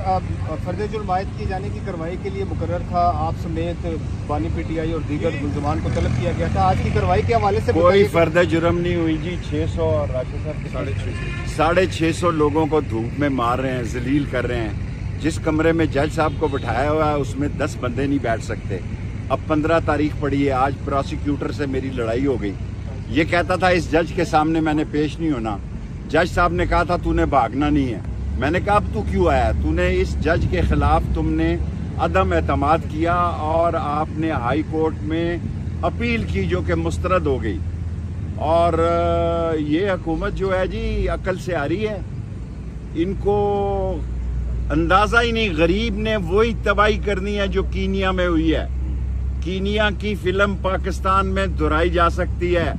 अब फर्द जुर्मायत की जाने की कार्रवाई के लिए मुकर्रर था, आप समेत बानी पीटीआई और दीगर मुलजमान को तलब किया गया था। आज की कार्रवाई के हवाले से कोई फर्द जुर्म नहीं हुई जी। 600 और 650 लोगों को धूप में मार रहे हैं, जलील कर रहे हैं। जिस कमरे में जज साहब को बिठाया हुआ है उसमें 10 बंदे नहीं बैठ सकते। अब 15 तारीख पड़ी है, आज प्रोसिक्यूटर से मेरी लड़ाई हो गई। ये कहता था इस जज के सामने मैंने पेश नहीं होना। जज साहब ने कहा था तूने भागना नहीं है। मैंने कहा अब तू क्यों आया? तूने इस जज के खिलाफ तुमने अदम एतमाद किया और आपने हाई कोर्ट में अपील की जो कि मुस्तरद हो गई। और ये हुकूमत जो है जी अकल से आ रही है, इनको अंदाजा ही नहीं। गरीब ने वही तबाही करनी है जो कीनिया में हुई है। कीनिया की फिल्म पाकिस्तान में दोहराई जा सकती है।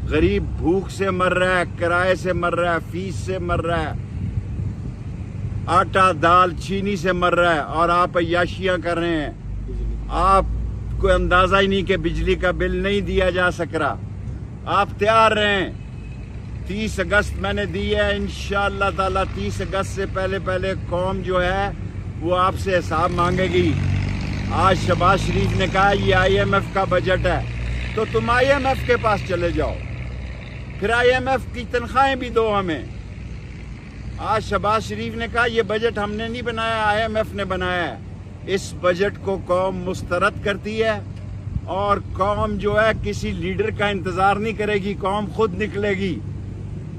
गरीब भूख से मर रहा है, किराए से मर रहा है, फीस से मर रहा है, आटा दाल चीनी से मर रहा है, और आप अय्याशियां कर रहे हैं। आपको अंदाजा ही नहीं कि बिजली का बिल नहीं दिया जा सक रहा। आप तैयार रहें, 30 अगस्त मैंने दी है। इंशाअल्लाह ताला 30 अगस्त से पहले कौम जो है वो आपसे हिसाब मांगेगी। आज शहबाज शरीफ ने कहा ये IMF का बजट है, तो तुम IMF के पास चले जाओ, फिर IMF की तनख्वाहें भी दो हमें। आज शहबाज शरीफ ने कहा ये बजट हमने नहीं बनाया, IMF ने बनाया है। इस बजट को कौम मुस्तरद करती है और कौम जो है किसी लीडर का इंतजार नहीं करेगी, कौम खुद निकलेगी।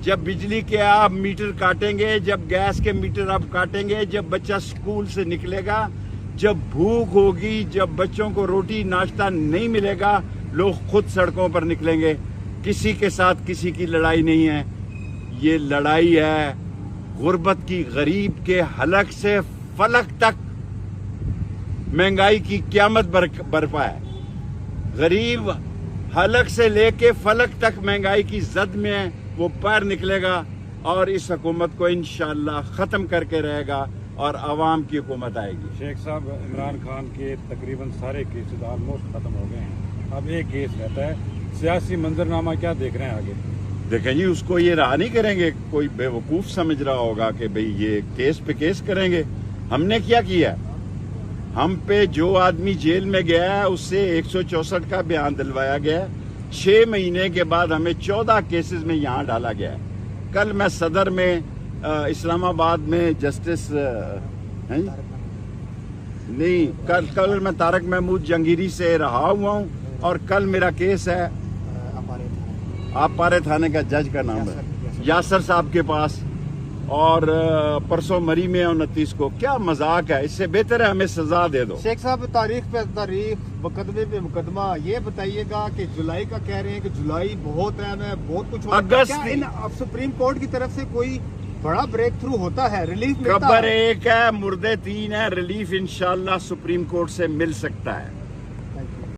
जब बिजली के आप मीटर काटेंगे, जब गैस के मीटर आप काटेंगे, जब बच्चा स्कूल से निकलेगा, जब भूख होगी, जब बच्चों को रोटी नाश्ता नहीं मिलेगा, लोग खुद सड़कों पर निकलेंगे। किसी के साथ किसी की लड़ाई नहीं है, ये लड़ाई है गुर्बत की। गरीब के हलक से फलक तक महंगाई की क़यामत बरपा है। गरीब हलक से लेके फलक तक महंगाई की जद में है, वो पैर निकलेगा और इस हुकूमत को इंशाअल्लाह खत्म करके रहेगा और आवाम की हुकूमत आएगी। शेख साहब, इमरान खान के तकरीबन सारे केसेस ऑलमोस्ट खत्म हो गए हैं, अब एक केस रहता है। सियासी मंजरनामा क्या देख रहे हैं आगे? देखें जी, उसको ये रहा नहीं करेंगे। कोई बेवकूफ समझ रहा होगा कि भाई ये केस पे केस करेंगे। हमने क्या किया? हम पे जो आदमी जेल में गया है उससे 164 का बयान दिलवाया गया। 6 महीने के बाद हमें 14 केसेस में यहाँ डाला गया है। कल मैं सदर में इस्लामाबाद में जस्टिस नहीं, कल मैं तारक महमूद जंगीरी से रहा हुआ हूँ और कल मेरा केस है आपारे थाने का जज का नाम है यासर साहब के पास, और परसों मरी में 29 को। क्या मजाक है? इससे बेहतर है हमें सजा दे दो। शेख साहब, तारीख पे तारीख, मुकदमे पे मुकदमा, ये बताइएगा कि जुलाई का कह रहे हैं कि जुलाई बहुत है, मैं बहुत कुछ अगस्त सुप्रीम कोर्ट की तरफ से कोई बड़ा ब्रेक थ्रू होता है, रिलीफ मिलता है? खबर एक है, मुर्दे 3 है। रिलीफ इंशाल्लाह सुप्रीम कोर्ट से मिल सकता है।